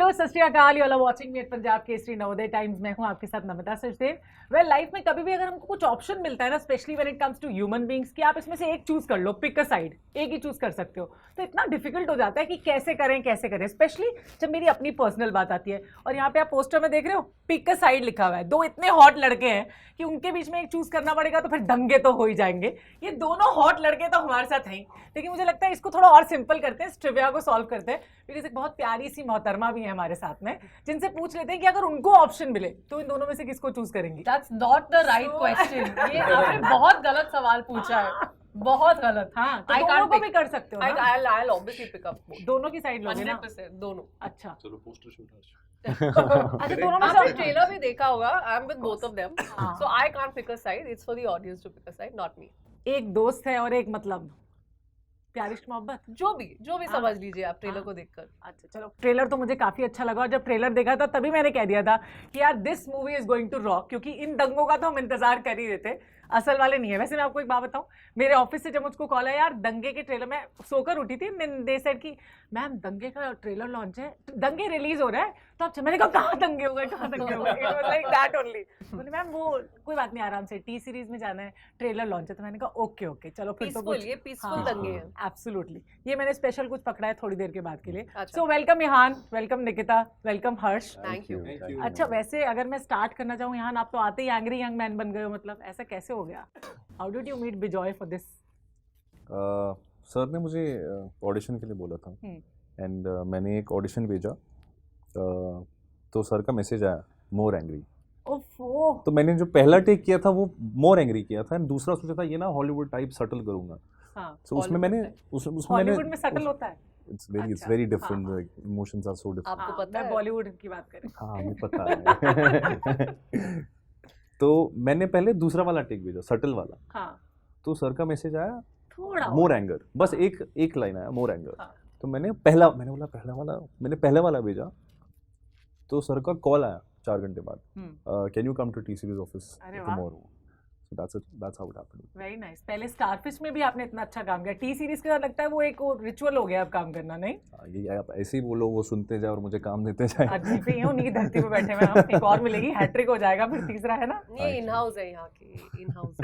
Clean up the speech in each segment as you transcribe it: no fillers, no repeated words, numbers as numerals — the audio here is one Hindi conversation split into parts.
हेलो सत श्री अकाल, you are watching me at Punjab Kesari Navodaya Times. मैं हूं आपके साथ नमिता सचदेव। वेल, लाइफ में कभी भी अगर हमको कुछ ऑप्शन मिलता है ना, especially when it comes to human beings, कि आप इसमें से एक चूज कर लो, पिक अ साइड, एक ही चूज कर सकते हो, तो इतना डिफिकल्ट हो जाता है कि कैसे करें, स्पेशली जब मेरी अपनी पर्सनल बात आती है। और यहाँ पे आप पोस्टर में देख रहे हो, पिक अ साइड लिखा हुआ है। दो इतने हॉट लड़के हैं कि उनके बीच में एक चूज करना पड़ेगा, तो फिर दंगे तो हो ही जाएंगे। ये दोनों हॉट लड़के तो हमारे साथ हैं, लेकिन मुझे लगता है इसको थोड़ा और सिंपल करते हैं, ट्रिविया को सॉल्व करते हैं। बिकॉज एक बहुत प्यारी सी मोहतरमा भी है हमारे साथ में, जिनसे पूछ लेते हैं कि अगर उनको ऑप्शन मिले तो इन दोनों में से किसको चूज करेंगी। That's not the right question. ये आपने बहुत गलत सवाल पूछा है, बहुत गलत। हाँ, तो I दोनों can't को pick. भी कर सकते हो ना? I'll obviously pick up both. दोनों की साइड लोगे ना? 100% दोनों। अच्छा, चलो पोस्टर शूट अच्छा दोनों में आपने से ट्रेलर भी देखा होगा। I'm with both of them, हाँ। so I can't pick a side. It's for the audience to pick a side, not me. एक दोस्त है और एक मतलब प्यार इश्क मोहब्बत। जो भी हाँ। समझ लीजिए आप ट्रेलर हाँ। को देखकर। अच्छा चलो, ट्रेलर तो मुझे काफी अच्छा लगा, और जब ट्रेलर देखा था तभी मैंने कह दिया था कि यार this movie is going to rock, क्योंकि इन दंगों का तो हम इंतजार कर ही रहे थे, असल वाले नहीं है। वैसे मैं आपको एक बात बताऊं, मेरे ऑफिस से जब मुझको कॉल आया, यार दंगे के ट्रेलर, मैं सोकर उठी थी, दे सेड कि मैम दंगे का ट्रेलर लॉन्च है, दंगे रिलीज हो रहा है, तो आप मैंने कहा कहाँ दंगे हो गए, कहाँ दंगे हो गए, लाइक दैट ओनली। बोले मैम वो कोई बात नहीं, आराम से टी सीरीज में जाना है, ट्रेलर लॉन्च है। तो मैंने कहा ओके ओके चलो फिर तो पीसफुल, कुछ ये पीसफुल हाँ, दंगे हैं। एब्सोल्युटली। ये मैंने स्पेशल कुछ पकड़ा है थोड़ी देर के बाद के लिए। अच्छा। So welcome Ihaan, welcome Nikita, welcome Harsh. Thank you. Thank you. अच्छा वैसे अगर मैं स्टार्ट करना चाहूँ, इहान आप तो आते ही एंग्री यंग मैन बन गए हो, मतलब ऐसा कैसे हो गया? How did you meet Bijoy for this? Sir ने मुझे ऑडिशन के लिए बोला था एंड मैंने एक ऑडिशन भेजा, तो सर का मैसेज आया मोर एंग्री। ओफो, तो मैंने जो पहला टेक किया था वो मोर एंग्री किया था, एंड दूसरा सोचा था ये ना हॉलीवुड टाइप सटल करूंगा। हाँ सो उसमें मैंने उसमें मैंने हॉलीवुड में सटल होता है। इट्स अच्छा, वेरी हाँ, डिफरेंट, हाँ। Emotions are so different. आपको हाँ, पता मैं है? बॉलीवुड की बात करें। हाँ हमें पता है। तो मैंने पहले दूसरा वाला टेक भेजा, सटल वाला। हाँ तो सर का मैसेज आया थोड़ा मोर एंगर, बस हाँ। एक लाइन आया मोर एंगर। हाँ। तो मैंने बोला पहला वाला भेजा, तो सर का कॉल आया 4 घंटे बाद, can you come to T series office अरे वाह। Tomorrow. So that's how it happened. Very nice. पहले स्टारफिश में भी आपने इतना अच्छा काम किया, टी सीरीज के साथ लगता है वो एक रिचुअल हो गया अब काम करना, नहीं? ये आप ऐसे ही बोलो, वो सुनते जाए और मुझे काम देते जाए। आदमी पे यूं नहीं, धरती पे बैठे हुए हम, एक और मिलेगी, हैट्रिक हो जाएगा फिर तीसरा, है ना? ये इन हाउस है, यहाँ की इन हाउस।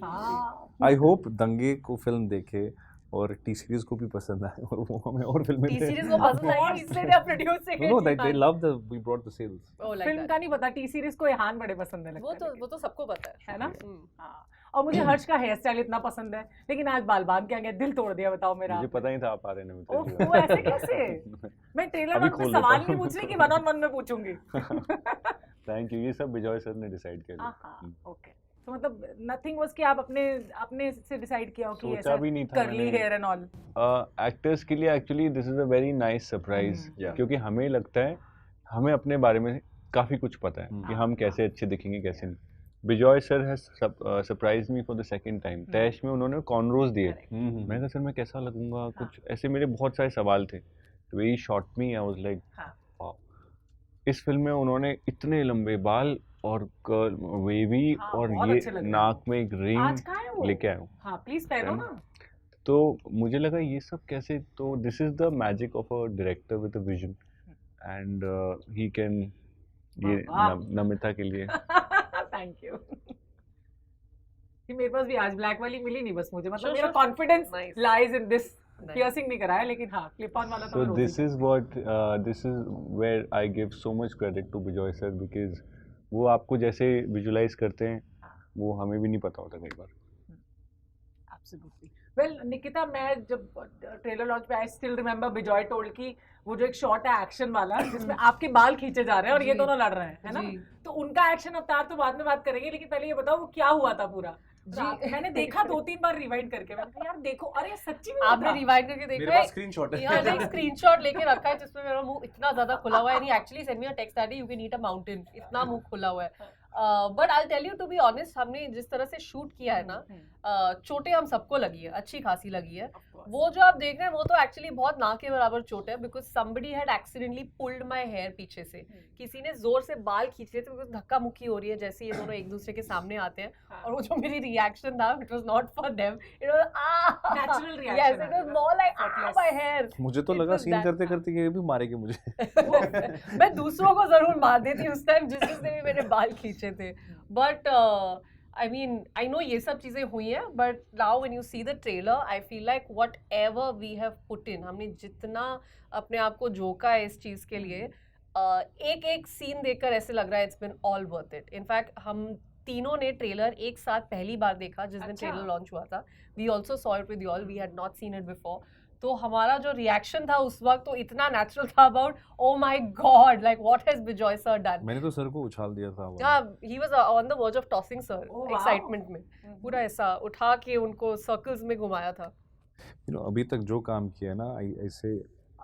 हाँ आई होप दंगे को फिल्म देखे और टी सीरीज को भी पसंद आए और वो हमें और फिल्में टी दें। सीरीज को पसंद आई इसलिए they are producing No, it. they love we brought the sales. Oh, like film that. का नहीं पता, टी सीरीज को इहान बड़े पसंद है लगता है वो तो सबको पता है ना? हम्म। हाँ, और मुझे हर्ष का हेयर स्टाइल इतना पसंद है, लेकिन आज बाल बांध के आ गया, दिल तोड़ दिया। बताओ मेरा। मुझे पता ही था आप आ रहे हैं। ओह ऐसे कैसे? मैं ट्रेलर अभी में खोल सवाल देता नहीं हूँ। पूछ रही कि 1-on-1 में पूछूंगी। थैंक यू, ये सब विजय सर ने डिसाइड किया। हाँ ओके। तो मतलब नथिंग वाज कि आप अपने से डिसाइड किया हो कि सोचा ऐसा भी नहीं था कर्ली मैंने। Hair and all. एक्टर्स के लिए actually this is a very nice surprise, Yeah. क्योंकि हमें लगता है हमें अपने बारे में काफ़ी कुछ पता है कि हम कैसे अच्छे दिखेंगे कैसे नहीं। Bijoy sir has surprise me for the second time. Taish में उन्होंने कॉर्नरोज दिए, मैंने कहा सर मैं कैसा लगूंगा, कुछ ऐसे मेरे बहुत सारे सवाल थे। तो वे shot me, I was like wow. इस फिल्म में उन्होंने इतने लंबे बाल और कर्ल वेवी हाँ, और बहुत ये अच्छे लग रहे हैं। नाक में एक आज रिंग कहाँ है वो? लेके आया हूँ। हाँ प्लीज पहनो ना। तो मुझे लगा ये सब कैसे, तो this is the magic of a director with a vision, and he can ये वाह। नमिता के लिए थैंक यू। कि मेरे पास भी आज ब्लैक वाली मिली नहीं, बस मुझे मतलब Sure, मेरा sure. Confidence Nice. Lies in this. Nice. Piercing नहीं कराया, लेकिन हाँ क्लिप ऑन वाला तो so मैं रोज ही this is what this is where I give so much credit to Bijoy sir, because वो आपको जैसे विजुलाइज करते हैं वो हमें भी नहीं पता होता कई बार। Absolutely. Well, निकिता, मैं जब ट्रेलर लॉन्च पे I still remember Bijoy told की वो जो एक शॉट है एक्शन वाला जिसमें आपके बाल खींचे जा रहे हैं और ये जी। दोनों लड़ रहे हैं, है ना? जी। तो उनका एक्शन अवतार तो बाद में बात करेंगे, लेकिन पहले ये बताओ वो क्या हुआ था पूरा? जी। मैंने देखा 2-3 बार रिवाइंड करके, मैंने कहा यार देखो, अरे सच्ची में आपने था। रिवाइंड करके मेरे देखा है? पास स्क्रीनशॉट है। यहाँ से एक स्क्रीनशॉट लेके रखा है जिसमें मेरा मुंह इतना ज्यादा खुला हुआ है। नहीं, actually send me a text daddy, you can eat a mountain, इतना मुंह खुला हुआ है। But I tell you to be honest, हमने जिस तरह से शूट किया है ना, चोटें हम सबको लगी है, अच्छी खासी लगी है। वो जो आप देख रहे हैं वो तो एक्चुअली बहुत ना के बराबर चोट है, because somebody had accidentally pulled my hair पीछे से। किसी ने जोर से बाल खींच लिए थे, बिकॉज धक्का मुक्की हो रही है जैसे ये दोनों एक दूसरे के सामने आते हैं। और वो जो मेरी रिएक्शन था, it was not for them, it was Natural reaction yes, it was more like Effortless. My hair. मुझे तो It लगा was सीन that करते fun. करते ये भी मारेगी मुझे। मैं दूसरों को जरूर मार देती उस टाइम जिसने भी मेरे बाल खींचे थे। But I mean I know ये सब चीजें हुई हैं, but now when you see the trailer I feel like whatever we have put in, हमने जितना अपने आप को झोंका है इस चीज के लिए, एक एक सीन देखकर ऐसे लग रहा है it's been all worth it. In fact हम तीनों ने ट्रेलर एक साथ पहली बार देखा जिस दिन अच्छा। ट्रेलर लॉन्च हुआ था। We also saw it with you all, we had not seen it before. तो हमारा जो रिएक्शन था उस वक्त तो इतना नेचुरल था about oh my God, like what has Bijoy sir done. मैंने तो सर को उछाल दिया था हाँ, he was on the verge of tossing sir, Oh, wow. excitement में पूरा ऐसा उठा के उनको सर्कल्स में घुमाया था। अभी तक जो काम किया है ना, ऐसे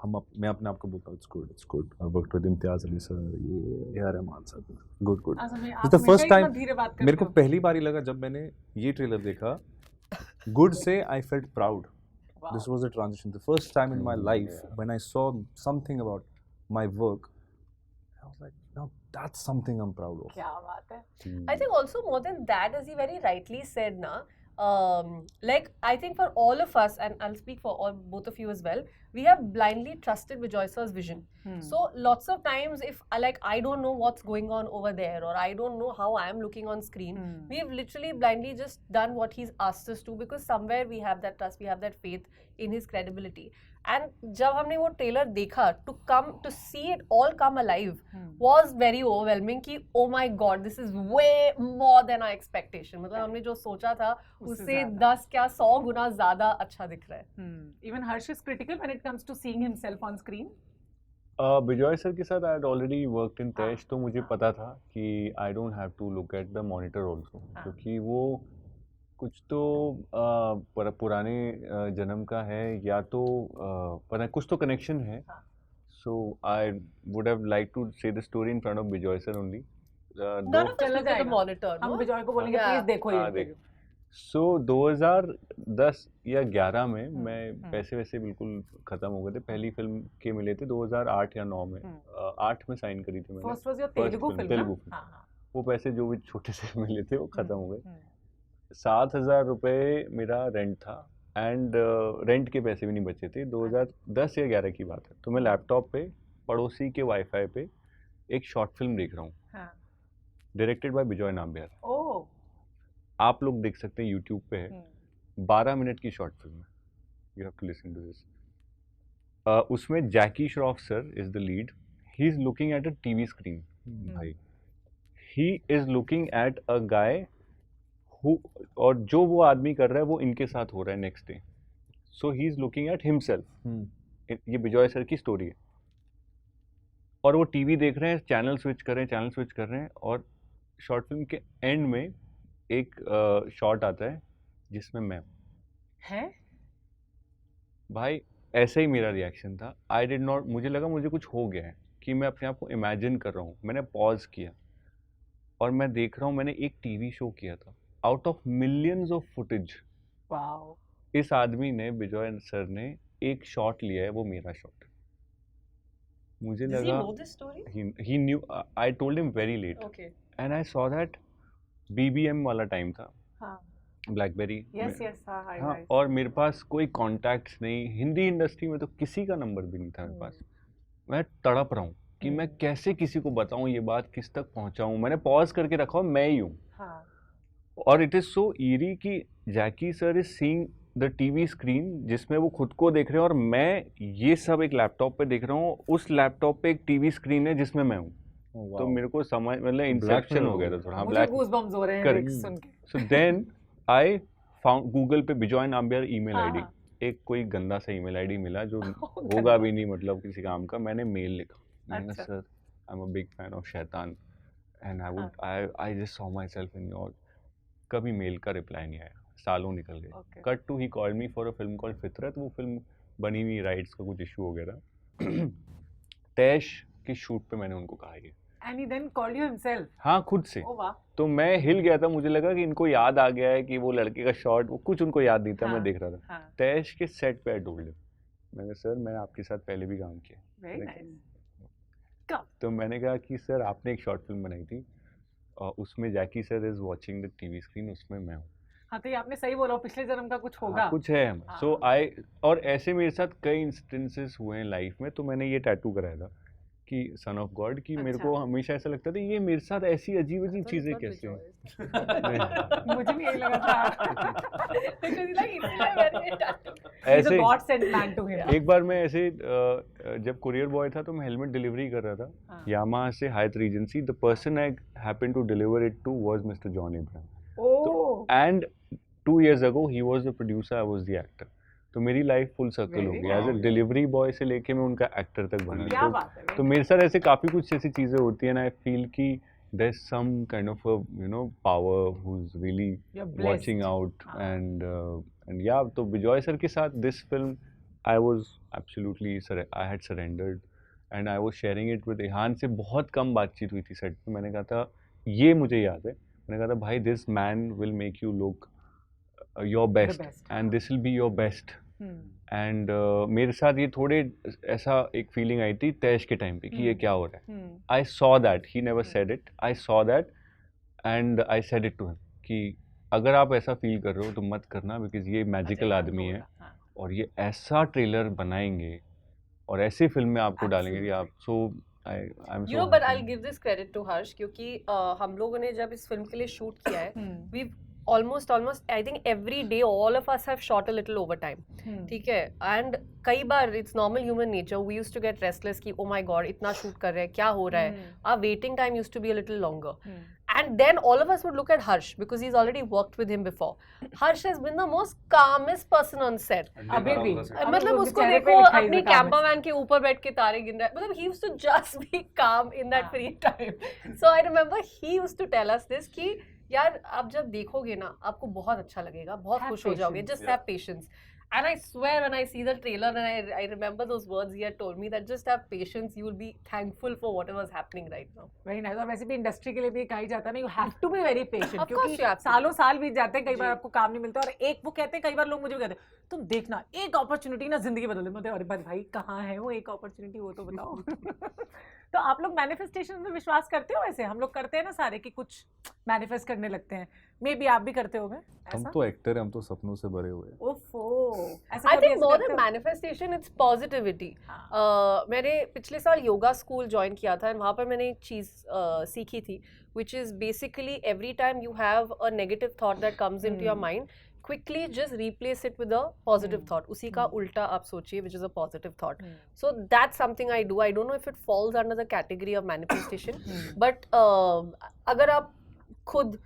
मैं अपने आप को बोलता हूँ it's good. I worked with Imtiaz Ali sir, ये AR रहमान सर, गुड। आप the first हमेशा time इतना धीरे बात करते मेरे को हो। पहली बार ही लगा जब मैंने ये ट्रेलर देखा, गुड से I felt proud. Wow. This was a transition. The first time in my life Yeah. when I saw something about my work, I was like, no, that's something I'm proud of. क्या बात है। I think also more than that, as he very rightly said, na, like I think for all of us, and I'll speak for all both of you as well, we have blindly trusted Bijoy sir's vision. So lots of times, if like I don't know what's going on over there, or I don't know how I am looking on screen, we have literally blindly just done what he's asked us to, because somewhere we have that trust, we have that faith in his credibility. And जब हमने वो ट्रेलर देखा, to see it all come alive was very overwhelming कि oh my god, this is way more than our expectation. मतलब हमने जो सोचा था उससे 10 क्या 100 गुना ज़्यादा अच्छा दिख रहा है। Even Harsh is critical when it comes to seeing himself on screen. Bijoy sir के साथ I had already worked in Taish, तो मुझे पता था कि I don't have to look at the monitor also, क्योंकि वो कुछ तो पुराने जन्म का है, या तो पता कुछ तो कनेक्शन है। So I would have like to say the story in front of Bijoy sir only. None of us चला look at the जाएगा। monitor, हम no? बिजॉय को बोलेंगे Yeah. प्लीज देखो ये हाँ, interview। सो 2010 या 11 में मैं पैसे वैसे बिल्कुल खत्म हो गए थे, पहली फिल्म के मिले थे 2008 या 9 में, 8 में साइन करी थी मैंने। First was your First Telugu film, film, Telugu ना? film। हाँ, वो पैसे जो भी छोटे से मिले थे वो खत्म हो गए। 7,000 रुपये मेरा रेंट था, एंड रेंट के पैसे भी नहीं बचे थे। 2010 या 11 की बात है। तो मैं लैपटॉप पे पड़ोसी के वाईफाई पे एक शॉर्ट फिल्म देख रहा हूँ, हाँ। Directed by Bijoy Nambiar. Oh, आप लोग देख सकते हैं, यूट्यूब पे है। 12 मिनट की शॉर्ट फिल्म है, you have to listen to this. उसमें Jackie Shroff sir is the lead. He is looking at a TV screen भाई, he is looking at a guy who, और जो वो आदमी कर रहा है वो इनके साथ हो रहा है next day. So he is looking eight himself. ये बिजॉय सर की स्टोरी है, और वो टीवी देख रहे हैं, चैनल स्विच कर रहे हैं, और शॉर्ट फिल्म के एंड में एक शॉट आता है जिसमें मैं हूँ। हैं? भाई ऐसे ही मेरा रिएक्शन था। आई डिड नॉट, मुझे लगा मुझे कुछ हो गया है, कि मैं अपने आप को इमेजिन कर रहा हूँ। मैंने पॉज किया और मैं देख रहा हूँ, मैंने एक टीवी शो किया था, out of millions of footage wow. इस आदमी ने, बिजॉय सर ने एक शॉट लिया है, वो मेरा शॉट। मुझे Does he लगा know this story? he knew, I told him very late, Okay. and I saw that BBM वाला टाइम था, हाँ, ब्लैकबेरी। यस यस, हाँ, हाय हाँ, हाय। और मेरे पास कोई कॉन्टैक्ट्स नहीं, हिंदी इंडस्ट्री में तो किसी का नंबर भी नहीं था मेरे पास। मैं तड़प रहा हूँ कि मैं कैसे किसी को बताऊँ ये बात, किस तक पहुँचाऊँ। मैंने पॉज करके रखा, मैं ही हूँ। हाँ, और इट इज़ सो ईरी कि Jackie sir is seeing the TV screen जिसमें वो खुद को देख रहे हैं, और मैं ये सब एक लैपटॉप पे देख रहा हूँ। उस लैपटॉप पे एक टीवी स्क्रीन है जिसमें मैं हूँ। तो मेरे को समझ, मतलब इंसेप्शन हो गया था थोड़ा। मुझे गूज़बम्प्स हो रहे हैं Correct. देख सुन के। So then I found Google पे बिजॉय नाम्बियार ईमेल हाँ, आईडी। हाँ। एक कोई गंदा सा ईमेल आईडी मिला जो होगा भी नहीं, मतलब किसी काम का। मैंने मेल लिखा, मैंने अच्छा। Sir I am a big fan of Shaitan and I just saw myself in your. कभी मेल का रिप्लाई नहीं आया, सालों निकल गए। Okay. Cut to he called me for a film called Fitrat. वो फिल्म बनी नहीं, राइट्स का कुछ इशू हो गया था। तैश के शूट पे मैंने उनको कहा ये And he then called you himself. हाँ, खुद से। Oh वाह। तो मैं हिल गया था, मुझे लगा कि इनको याद आ गया है कि वो लड़के का शॉट, वो कुछ उनको याद नहीं था, हाँ, मैं देख रहा था। हाँ। तैश के सेट पे आई टोल्ड हिम, मैंने कहा सर मैंने आपके साथ पहले भी काम किया। Very मैंने nice. तो मैंने कहा कि सर आपने एक शॉर्ट फिल्म बनाई थी और उसमें Jackie sir is watching the TV screen, उसमें मैं हूँ। हाँ तो ये आपने सही बोला, पिछले जन्म का कुछ होगा। हाँ, कुछ है। हाँ। सो आई, और ऐसे मेरे साथ कई इंस्टेंसेस हुए हैं लाइफ में, तो मैंने ये टैटू कराया था कि सन ऑफ गॉड, कि मेरे को अच्छा। हमेशा ऐसा लगता था ये मेरे साथ ऐसी अजीब अजीब चीजें कैसे हैं। मुझे भी यही लगा था। Because he's like, इसलिए मैंने ये tattoo He's a ऐसे God sent man to him. एक बार मैं ऐसे जब कुरियर बॉय था तो मैं हेलमेट डिलीवरी कर रहा था हाँ। यामाहा से Hyatt Regency. The person I happened to deliver it to was mister John Abraham, Oh, and 2 years ago he was the producer, I was the actor. तो मेरी लाइफ फुल सर्कल हो Very गई, as a nice. Delivery boy से लेके मैं उनका एक्टर तक बना। क्या तो बात है। तो मेरे साथ ऐसे काफ़ी कुछ ऐसी चीज़ें होती हैं, आई फील कि there is some kind of power who is really You're blessed. Watching out, हाँ। एंड या तो विजॉय सर के साथ this film I was absolutely, I had surrendered and I was sharing it with Ihaan से। बहुत कम बातचीत हुई थी सेट पे। मैंने कहा था, ये मुझे याद है, मैंने कहा था भाई this man will make you look your best best. And this will be your best. Hmm. And मेरे साथ ये थोड़े ऐसा एक फीलिंग आई थी तैश के टाइम पे कि ये क्या हो रहा है। Hmm. I saw that, he never said it, I saw that and I said it to him कि अगर आप ऐसा फील कर रहे हो तो मत करना, बिकॉज ये मैजिकल आदमी है हाँ। और ये ऐसा ट्रेलर बनाएंगे और ऐसी फिल्म में आपको डालेंगे कि आप, so I am You know, but I'll give this credit to Harsh क्योंकि हम लोगों ने जब इस फिल्म के लिए शूट किया है, Hmm. we've almost I think every day all of us have shot a little overtime. Hmm. ठीक है, and कई बार it's normal human nature, we used to get restless कि oh my god इतना शूट कर रहे हैं, क्या हो रहा है। Hmm. Our waiting time used to be a little longer. Hmm. And then all of us would look at Harsh because he's already worked with him before. Harsh has been the most calmest person on set. अभी भी मतलब अभी उसको चेहरे पे देखो लिखा है अपनी इस काम में। कैंपर वैन के ऊपर बैठ के तारे गिन रहा है, मतलब he used to just be calm in that हाँ। free time. So I remember he used to tell us this कि यार आप जब देखोगे ना आपको बहुत अच्छा लगेगा, बहुत Have खुश हो जाओगे, patience. just have patience. And I swear when I see the trailer and I remember those words he had told me that just have patience, you will be thankful for whatever is happening right now. Very nice. और वैसे भी इंडस्ट्री के लिए भी कहा ही जाता है ना, you have to be very patient, Of course क्योंकि you have to. सालों साल बीत जाते हैं, कई बार जी। आपको काम नहीं मिलता। और एक वो कहते हैं, कई बार लोग मुझे भी कहते हैं तुम देखना एक अपॉर्चुनिटी ना जिंदगी बदल दे। मैं अरे भाई कहाँ है वो एक अपॉर्चुनिटी, वो तो बताओ। तो आप लोग मैनिफेस्टेशन में विश्वास करते हो? वैसे हम लोग करते हैं ना सारे कि कुछ मैनिफेस्ट करने लगते हैं, मे बी आप भी करते होगे हम ऐसा? तो एक्टर हैं, हम तो सपनों से भरे हुए हैं। ओफो, ऐसा I कभी think ऐसा more करते than हो? manifestation, it's positivity. हाँ। मैंने पिछले साल योगा स्कूल ज्वाइन किया था और वहाँ पर मैंने एक चीज़ सीखी थी, which is basically every time you have a negative thought that comes into your mind, quickly just replace it with a positive thought. उसी का उल्टा आप सोचिए, which is a positive thought. So that's something I do. I don't know if it falls under the category of manifestation, but अगर आप खुद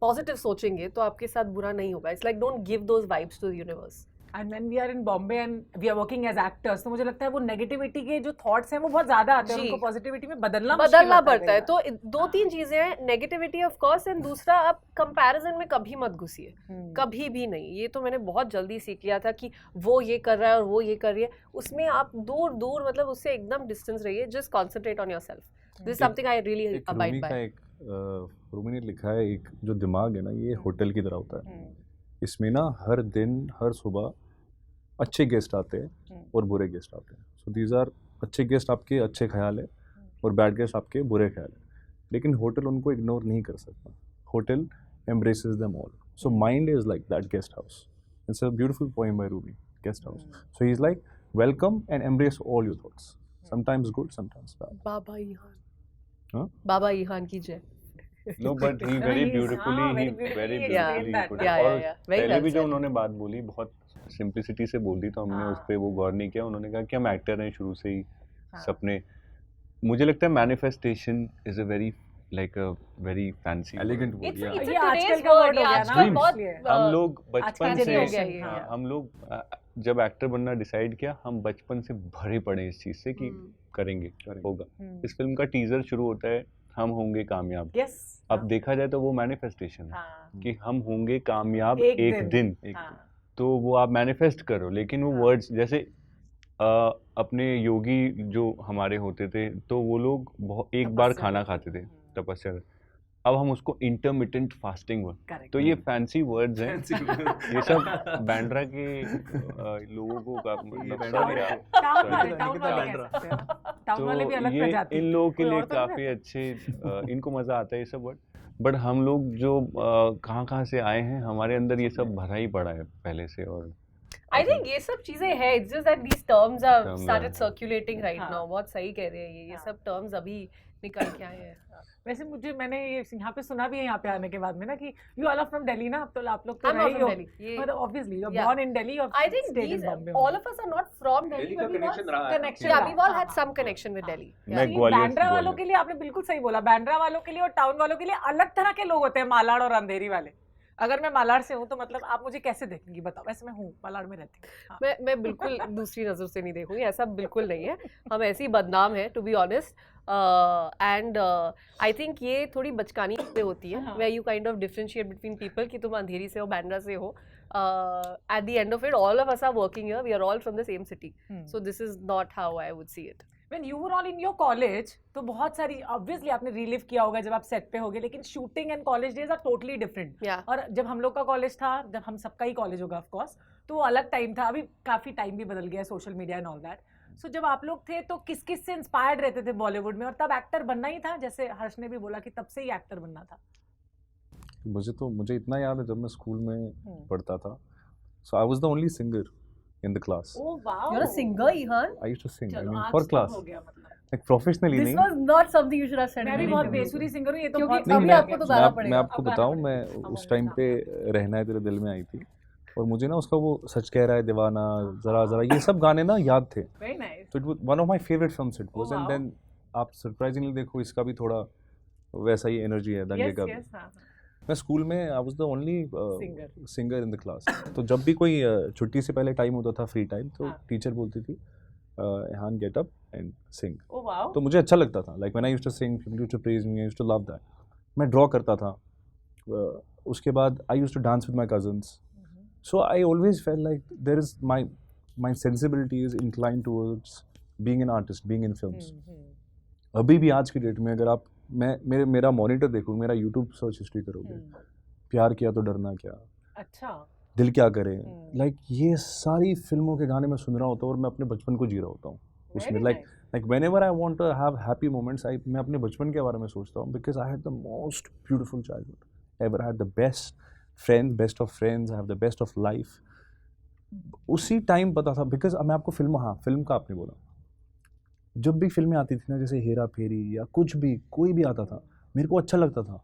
पॉजिटिव सोचेंगे तो आपके साथ बुरा नहीं होगा. It's like don't give those vibes to the universe. And when we are in Bombay and we are working as actors, तो मुझे लगता है वो नेगेटिविटी के जो थॉट्स हैं वो बहुत ज्यादा आते हैं, जी। उनको पॉजिटिविटी में बदलना मुश्किल बदलना होता पड़ता है. कई तो दो तीन चीजें हैं, नेगेटिविटी ऑफ कोर्स, एंड दूसरा आप कंपैरिजन में कभी मत घुसिए, बार। कभी भी नहीं. ये तो मैंने बहुत जल्दी सीख लिया था कि वो ये कर रहा है और वो ये कर रही है, उसमें आप दूर दूर मतलब उससे एकदम डिस्टेंस रहिए. Just concentrate on yourself. This is something I really एक अबाइड रूमी का बाय. रूमी ने लिखा है, एक जो दिमाग है ना ये होटल की तरह होता है। इसमें ना हर दिन हर सुबह अच्छे गेस्ट आते हैं और बुरे गेस्ट आते हैं। सो दीज आर अच्छे गेस्ट आपके अच्छे ख्याल है और बैड गेस्ट आपके बुरे ख्याल है, लेकिन होटल उनको इग्नोर नहीं कर सकता. Hotel embraces them all. So mind is like that guest house. It's a beautiful poem by Rumi, Guest House. So he's like, welcome and embrace all your thoughts. Sometimes good, sometimes bad. Baba Ihan. Huh? बाबा ईहान की जय. No, but he very He's- beautifully, हाँ, he very beautifully very explained beautifully that. put it. Yeah, और yeah. Very पहले well भी जो said. उन्होंने बात बोली बहुत सिंप्लिसिटी से बोल दी, तो हमने हाँ। उस पर वो गौर नहीं किया. उन्होंने कहा कि हम एक्टर हैं शुरू से ही, हाँ। सपने. मुझे लगता है manifestation is a very like a very fancy Elegant word, It's yeah. it's ये a आजकल today's का word. word हो ये गया ना, आजकल बहुत इसलिए। हम लोग बचपन आजकल से generation, है ये, हाँ, yeah. हम लोग जब एक्टर बनना डिसाइड किया, हम बचपन से भरे पड़े इस चीज से कि करेंगे, होगा. इस फिल्म का टीजर शुरू होता है, हम होंगे कामयाब. यस, अब देखा जाए तो वो मैनिफेस्टेशन है हाँ, कि हम होंगे कामयाब एक एक दिन. दिन. एक हाँ, तो वो आप मैनिफेस्ट करो, लेकिन वो हाँ. वर्ड्स जैसे अपने योगी जो हमारे होते थे तो वो लोग एक बार तपस्या खाना करते खाते थे, थे। तपस्या करते। अब हम उसको इंटरमिटेंट फास्टिंग बोल, Correct. तो ये फैंसी वर्ड्स हैं, ये सब बांद्रा के लोगों को का मतलब बांद्रा sorry, टाउन वाले Sorry. कह सकते हैं। टाउन वाले भी तो अलग ये प्रजाति इन लोगों के कोई लिए और तो नहीं काफी रहता? अच्छे इनको मजा आता है ये सब वर्ड। बट हम लोग जो कहाँ कहाँ से आए हैं, हमारे अंदर ये सब भरा ही पड़ा है पहले से। और I think ये सब चीजें हैं, it's just that these terms are Terms started are- circulating right हाँ। now. बहुत सही कह रहे हैं ये हाँ। सब terms अभी निकल के आए हैं। वैसे मैंने ये यहाँ पे सुना भी है, यहाँ पे आने के बाद में ना, कि you all are from Delhi ना, तो आप लोग तो I'm रहे not ही from हो, Delhi. ये मतलब obviously you are Yeah. Born in Delhi और I think stayed in these Bombay. all of us are not from Delhi, but we've all connection yeah, रहा। we've all had हाँ, some हाँ, connection with हाँ। Delhi. मैं Yeah. ग्वालियर से बांद्रा बोल वालों रहा के लिए आपने बिल्कुल सही बोला, बांद्रा वालों के लिए और टाउन वालों के लिए अलग तरह के लोग होते हैं, मालाड़ और अंधेरी वाले। अगर मैं मालाड़ से हूँ तो मतलब आप मुझे कैसे देखेंगी बताओ? वैसे मैं हूँ, मालाड़ में रहती हूँ। हाँ। मैं बिल्कुल दूसरी नजर से नहीं देखूंगी, ऐसा बिल्कुल नहीं है। हम ऐसे ही बदनाम है to be honest. And I think ये थोड़ी बचकानी पे होती है, हाँ। where you kind of differentiate between people कि तुम अंधेरी से हो, बांद्रा से हो। At the end of it, all of us are working here. We are all from the same city. So this is not how I would see it. When you were all in your college, तो बहुत सारी obviously आपने relive किया होगा जब आप सेट पे होगे, लेकिन shooting and college days are totally different. Yeah. और जब हम लोग का कॉलेज था, जब हम सबका ही कॉलेज होगा ऑफ कोर्स, तो वो अलग टाइम था। अभी काफी टाइम भी बदल गया, social media and all that. So जब आप लोग थे तो किस किस से इंस्पायर्ड रहते थे बॉलीवुड में, और तब एक्टर बनना ही था, जैसे हर्ष ने भी बोला कि तब से ही एक्टर बनना था? मुझे इतना याद है, जब मैं स्कूल में पढ़ता था, so I was the only singer in the class. Oh wow, You're a singer, Ihan. I used to sing, I चलो mean, आज for तो class, हो गया मतलब। like professionally This नहीं। was not something you should have said. मैं भी in बहुत interview. बेसुरी सिंगर हूँ, ये तो क्योंकि बहुत अभी मैं- आपको तो गाना पड़ेगा। मैं आपको अब गाना बताऊं, पड़ेगा। मैं अब उस हम टाइम गाना पे रहना है तेरे दिल में आई थी, और मुझे ना उसका वो सच कह रहा है दीवाना, जरा जरा, ये सब गाने ना याद थे। Very nice. तो it was one of my favourite films, it Oh, was. And wow. Then आप सरप्राइजिंगली देखो, इसका भी थोड़ा वैसा ही एनर्जी है दंगे Yes, का भी। yes, हाँ, हाँ। मैं स्कूल में I was the only Singer. Singer in the class. तो जब भी कोई छुट्टी से पहले टाइम होता था, फ्री टाइम, तो हाँ। टीचर बोलती थी यहाँ get up and sing. Oh wow. तो मुझे अच्छा लगता था, like when I used to sing, people used to praise me, I used to love that. मैं ड्रॉ करता था, उसके बाद I used to dance with my cousins. So I always felt like there is my sensibility is inclined towards being an artist, being in films. अभी भी आज की डेट में अगर आप मेरा मॉनिटर देखो, मेरा यूट्यूब सर्च हिस्ट्री करोगे, प्यार किया तो डरना क्या, अच्छा। दिल क्या करे, लाइक ये सारी फिल्मों के गाने मैं सुन रहा होता हूँ, और मैं अपने बचपन को जी रहा होता हूँ उसमें। Very like nice. Like whenever I want to have happy moments, मैं अपने बचपन के बारे में सोचता हूँ, because I had the most beautiful childhood ever, had the best friends, best of friends, I have the best of life. उसी टाइम पता था, बिकॉज मैं आपको फिल्म का आपने बोला, जब भी फिल्में आती थी ना, जैसे हेरा फेरी या कुछ भी, कोई भी आता था, मेरे को अच्छा लगता था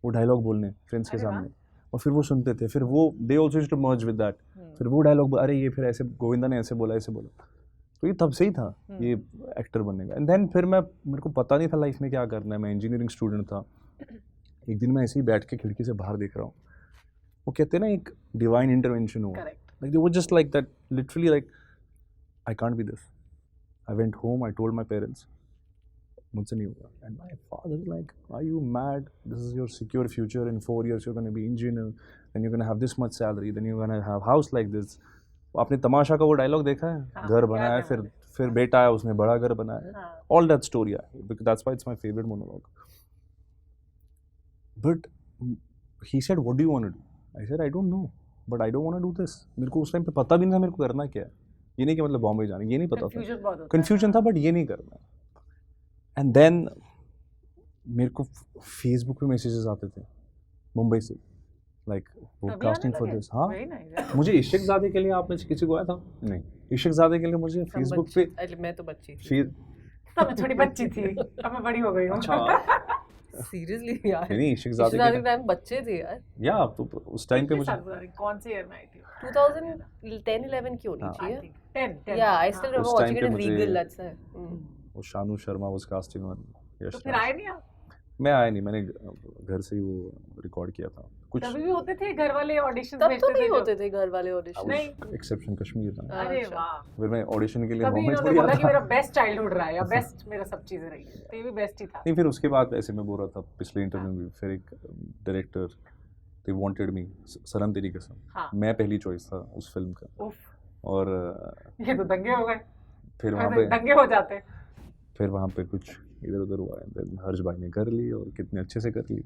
वो डायलॉग बोलने फ्रेंड्स के अरे वाह। सामने, और फिर वो सुनते थे, फिर वो they also used to merge with that, फिर वो डायलॉग, अरे ये फिर ऐसे गोविंदा ने ऐसे बोला, ऐसे बोला। तो ये तब से ही था ये एक्टर बनने का। एंड देन फिर मेरे को पता नहीं था लाइफ में क्या करना है, मैं इंजीनियरिंग स्टूडेंट था। एक दिन मैं ऐसे ही बैठ के खिड़की से बाहर देख रहा हूँ, वो कहते हैं ना एक डिवाइन इंटरवेंशन हुआ, Correct. like they were just like that, literally like I can't be this. I went home, I told my parents, मुझसे नहीं होगा। And my father is like, are you mad? This is your secure future. In 4 years you're going to be engineer, then you're going to have this much salary, then you're going to have house like this. आपने तमाशा का वो डायलॉग देखा है? हाँ, घर याद बनाया, है मुझे। फिर बेटा आया, उसने बड़ा घर बनाया। हाँ। All that story, because that's why it's my favorite monologue. But he said, what do you want to do? I said, I don't know, but I don't want to do this. मेरे को उस टाइम पे पता भी नहीं था मेरे को करना क्या है। ये नहीं कि मतलब बॉम्बे जाना, ये नहीं पता था। Confusion बहुत होता है। कन्फ्यूजन था, बट ये नहीं करना। एंड देन मेरे को फेसबुक पे मैसेजेस आते थे मुंबई से, लाइक ब्रॉडकास्टिंग फॉर दिस। हाँ, Very nice, yeah. मुझे इशिक ज़ादे के लिए आपने किसी को आया था? नहीं, इशिक ज़ादे के लिए मुझे फेसबुक पे मैं तो बच्ची थी। तब मैं थोड़ी बच्ची थी, अब मैं बड़ी हो गई हूँ। अच्छा, सीरियसली यार, नहीं इशिक ज़ादे के लिए, टाइम बच्चे थे यार। या आप तो उस टाइम पे कितने मुझे साल गुजारे? कौन से ईयर में आई थी? 2010-11 की होनी हाँ। I चाहिए। think 10. Yeah, I still remember उस टाइम watching it पे in मुझे- Regal, that's it. वो Shanoo Sharma was casting on तो यश फिर राज। आए नहीं आप? मैं आया नहीं, मैंने घर से ही वो रिकॉर्ड किया था कुछ। तभी भी होते थे घर वाले ऑडिशन तब तो नहीं होते थे घर वाले ऑडिशन। नहीं। एक्सेप्शन कश्मीर था। अरे अच्छा। वाह। फिर मैं ऑडिशन के लिए तभी बॉम्बे इन्होंने थोड़ी बोला आता कि मेरा बेस्ट चाइल्डहुड रहा है या बेस्ट मेरा सब चीजें रही है, तो ये भी बेस्ट ही था। नहीं, फिर उसके बाद ऐसे मैं बोल रहा था पिछले इंटरव्यू में, फिर एक डायरेक्टर, दे वांटेड मी, सनम तेरी कसम, हाँ। मैं पहली चॉइस था उस फिल्म का। उफ, और ये तो दंगे हो गए। फिर वहाँ पे दंगे हो जाते हैं। फिर वहाँ पे कुछ इधर उधर हुआ है, हर्ष भाई ने कर ली और कितने अच्छे से कर ली।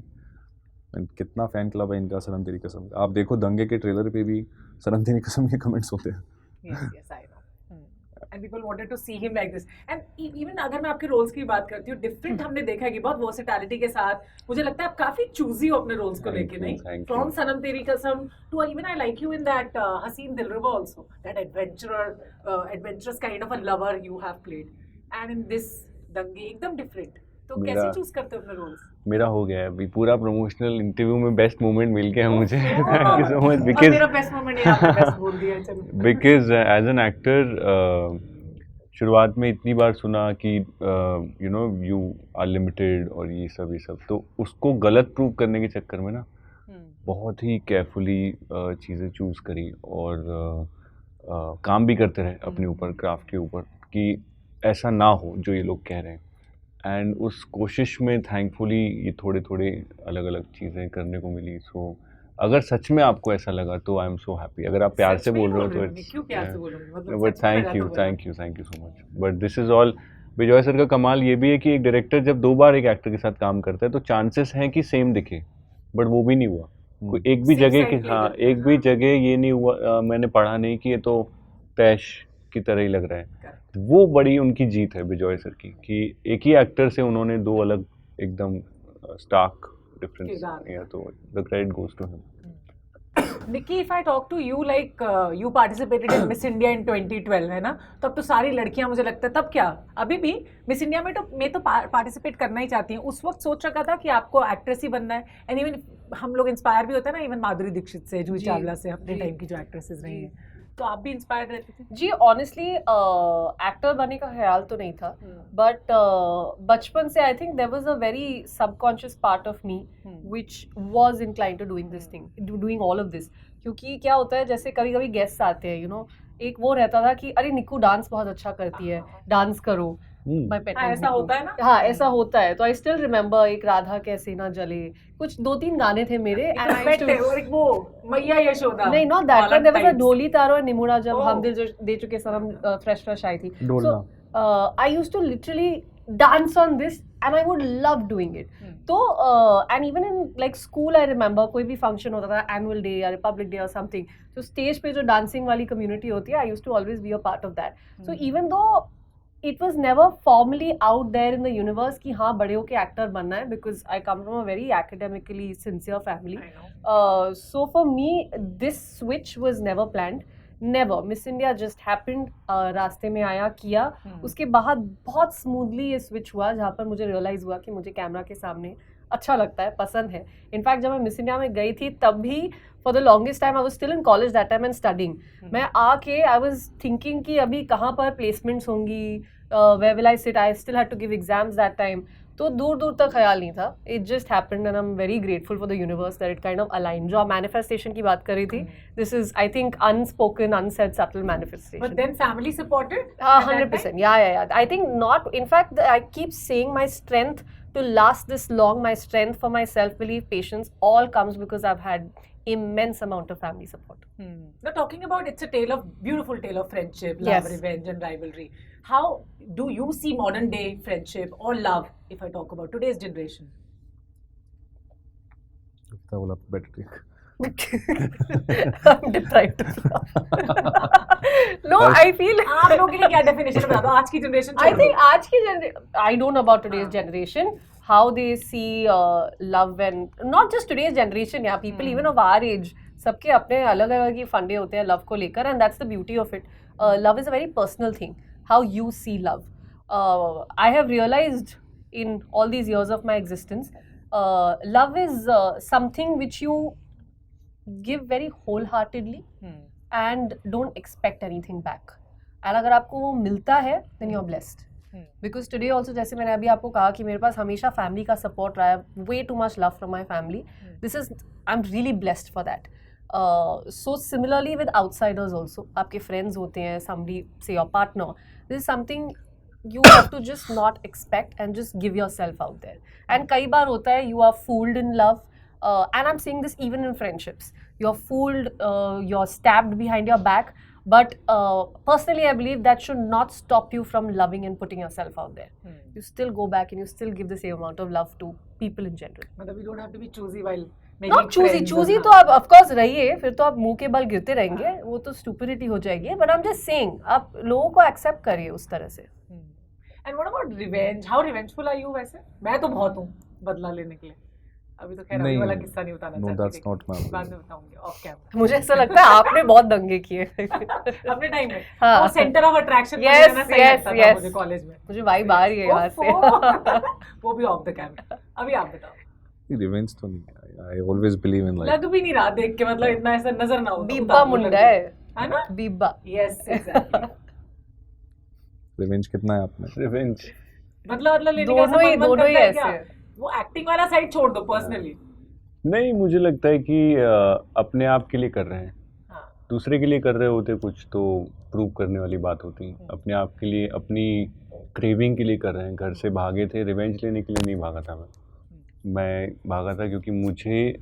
And कितना फैन क्लब है इनका सनम तेरी कसम का। आप देखो दंगे के ट्रेलर पे भी सनम तेरी कसम के कमेंट्स होते हैं। Yes, I know. And people wanted to see him like this. And even अगर मैं आपके रोल्स की बात करती हूँ, डिफरेंट हमने देखा है कि बहुत वर्सेटैलिटी के साथ, मुझे लगता है आप काफी चूजी हो अपने रोल्स को लेके, नहीं? From सनम तेरी कसम to even I like you in that हसीन दिलरुबा also, that adventurous kind of a lover you have played, and in this दंगे एकदम डिफरेंट। तो कैसे चूज करते हो अपने रोल्स? मेरा हो गया है अभी पूरा प्रमोशनल इंटरव्यू में बेस्ट मोमेंट मिल गया मुझे। Oh, thank you so much और बिकॉज मेरा बेस्ट मोमेंट ये आपने बेस्ट बोल दिया, चलो। बिकॉज एज एन एक्टर शुरुआत में इतनी बार सुना कि you know you are limited और ये सब, तो उसको गलत प्रूव करने के चक्कर में ना बहुत ही केयरफुली चीज़ें चूज़ करी और काम भी करते रहे अपने ऊपर, क्राफ्ट के ऊपर, कि ऐसा ना हो जो ये लोग कह रहे हैं। एंड उस कोशिश में थैंकफुली ये थोड़े थोड़े अलग अलग चीज़ें करने को मिली। सो अगर सच में आपको ऐसा लगा तो आई एम सो हैप्पी। अगर आप प्यार से बोल रहे हो तो क्यों प्यार से बोल रहे हो? मतलब बट सच में लगा थैंक तो you so much. But this is all Vijay sir का कमाल ये भी है कि एक डायरेक्टर जब 2 बार एक एक्टर के साथ काम करता है तो चांसेस हैं कि सेम दिखे, बट वो भी नहीं हुआ। कोई एक भी Same जगह side कि हाँ leader। एक भी जगह ये नहीं हुआ, मैंने पढ़ा नहीं कि ये तो तैश की तरह ही लग रहा है। वो बड़ी उनकी जीत है विजय सर की, कि एक ही एक्टर से उन्होंने 2 अलग एकदम स्टार्क डिफरेंस किरदार। या तो the credit goes to him. Nikki, if I talk to you like you participated in Miss India in 2012 है ना, तो अब तो सारी लड़कियां मुझे लगता है, तब क्या अभी भी मिस इंडिया में तो पार्टिसिपेट करना ही चाहती हैं। उस वक्त सोच रखा था कि आपको एक्ट्रेस ही बनना है, एंड इवन हम लोग इंस्पायर भी होते हैं ना, इवन माधुरी दीक्षित से, जूही जी, चावला से, अपने जी, टाइम की जो एक्ट्रेसेस रही जी। हैं, तो आप भी इंस्पायर्ड रहती थी? जी ऑनेस्टली एक्टर बनने का ख्याल तो नहीं था, बट बचपन से I think there was a very subconscious part of me which was inclined to doing this thing, doing all of this. क्योंकि क्या होता है, जैसे कभी कभी गेस्ट आते हैं, यू नो, एक वो रहता था कि अरे निक्कू डांस बहुत अच्छा करती है, डांस करो। My pet name is ऐसा निक्कू। होता है ना? हाँ ऐसा होता है। तो आई स्टिल रिमेम्बर एक राधा कैसे ना जले, कुछ 2-3 गाने थे मेरे, एक and तो I पेट used है to- और एक वो मैया यशोदा। नहीं not that, but there was a Dholi Taro and Nimuda जब Oh. हम दिल दे चुके सनम फ्रेश आई थी। ढोलना। I used to literally dance on this and I would love doing it. तो and even in like school I remember कोई भी function होता था, annual day या Republic Day or something, तो stage पे जो dancing वाली community होती है, I used to always be a part of that. So even though it was never formally out there in the universe कि हाँ बड़े होके actor बनना है, because I come from a very academically sincere family. I know. So for me this switch was never planned. Never, miss India just happened, रास्ते में आया किया, उसके बाद बहुत स्मूथली ये स्विच हुआ, जहाँ पर मुझे रियलाइज हुआ कि मुझे कैमरा के सामने अच्छा लगता है, पसंद है। इनफैक्ट जब मैं मिस इंडिया में गई थी तब भी for the longest time I was still in college that time and studying. मैं आके आई वाज थिंकिंग कि अभी कहाँ पर प्लेसमेंट्स होंगी, where will I sit, I still had to give exams that time. तो दूर दूर तक ख्याल नहीं था, it just happened and I am very grateful for the universe that it kind of align. जो आप मैनिफेस्टेशन की बात कर रही थी, this is I think unspoken unsaid subtle manifestation. But then family supported? 100%. Yeah. I think not. In fact, I keep saying my strength to last this long, my strength for my self-belief, patience, all comes because I've had immense amount of family support. Now talking about, it's a beautiful tale of friendship, love, Yes. revenge and rivalry. How do you see modern day friendship or love, if I talk about today's generation? कितना बोला better take. I'm deprived of love. No, I feel. आप लोगों के लिए क्या definition बता दो आज की generation? I think आज की I don't know about today's generation, how they see love, and not just today's generation, yeah, people even of our age, सबके अपने अलग अलग ही फंडे होते हैं लव को लेकर, and that's the beauty of it. Love is a very personal thing, how you see love. I have realized in all these years of my existence, love is something which you give very wholeheartedly and don't expect anything back. And अगर आपको वो मिलता है then you're blessed. Because today also, जैसे मैंने अभी आपको कहा कि मेरे पास हमेशा फैमिली का सपोर्ट रहा है, way too much love from my family. This is, I'm really blessed for that. So similarly with outsiders also, आपके friends होते हैं, somebody say your partner, this is something you have to just not expect and just give yourself out there. And कई बार होता है you are fooled in love, and I'm saying this even in friendships, you're fooled, you're stabbed behind your back, But personally, I believe that should not stop you from loving and putting yourself out there. You still go back and you still give the same amount of love to people in general. मतलब you don't have to be choosy while making Not choosy, friends choosy and तो आप of course रहिए, फिर तो आप मुंह के बल गिरते रहेंगे, वो तो stupidity हो जाएगी. But I'm just saying, आप लोगों को accept करिए उस तरह से. And what about revenge? How revengeful are you वैसे? मैं तो बहुत हूँ बदला लेने के लिए. अभी तो खैर अभी नहीं, वाला किस्सा नहीं बताना no, चाहती, that's लेकिन not my बाद में बताऊंगी ऑफ कैमरा. मुझे ऐसा लगता है आपने बहुत दंगे किए. अपने टाइम में हाँ. वो सेंटर ऑफ अट्रैक्शन Yes, सही yes, लगता था yes. मुझे कॉलेज में. मुझे वाइब आ रही है यहाँ से. वो भी ऑफ द कैमरा. अभी आप बताओ. रिवेंज तो नहीं. I always believe in like लग भी नहीं रहा देख के, मतलब इतना ऐसा नजर ना हो. बीबा मुंडा है ना? बीबा. Yes exactly. रिवेंज कितना है आप में? रिवेंज मतलब लेने का दोनों ही करता है ऐसे. क्या? वो एक्टिंग वाला साइड छोड़ दो पर्सनली. नहीं, मुझे लगता है कि अपने आप के लिए कर रहे हैं. हाँ. दूसरे के लिए कर रहे होते कुछ तो प्रूव करने वाली बात होती. अपने आप के लिए, अपनी क्रेविंग के लिए कर रहे हैं. घर से भागे थे, रिवेंज लेने के लिए नहीं भागा था मैं भागा था क्योंकि मुझे